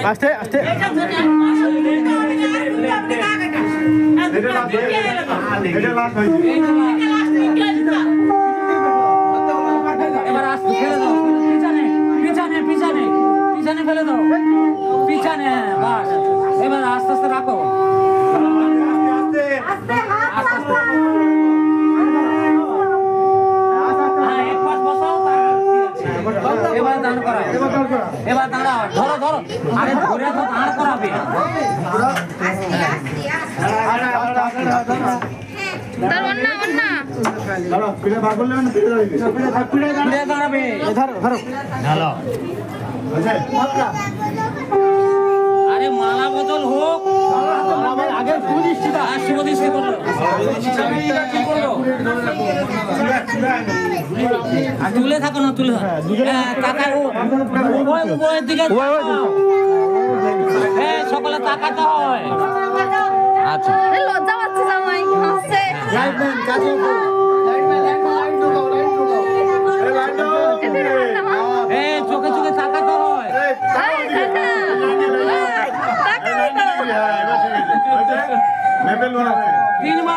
আস্তে আস্তে এবার আস্তে ফেলে দাও পিছনে পিছনে পিছনে পিছনে ফেলে দাও পিছনে বাস এবার আস্তে আস্তে রাখো আস্তে আস্তে হ্যাঁ এক পাশ বসাও এবার দাঁড় করাও এবার দাঁড়াও ধরো ধরো আরে ধরে তো দাঁড় করাবে দাঁড়াবে আরে মালা বদল হোক আগে শুভদৃষ্টি করলো তুলে থাকো না তুলে কাকা উভয়ের দিকে হ্যাঁ সকলে তাকাতে হয় আচ্ছা লজ্জা পাচ্ছে জামাই হাসছে চোখে চোখে তাকাতে হয় মেপেল বানাচ্ছে 3 মাস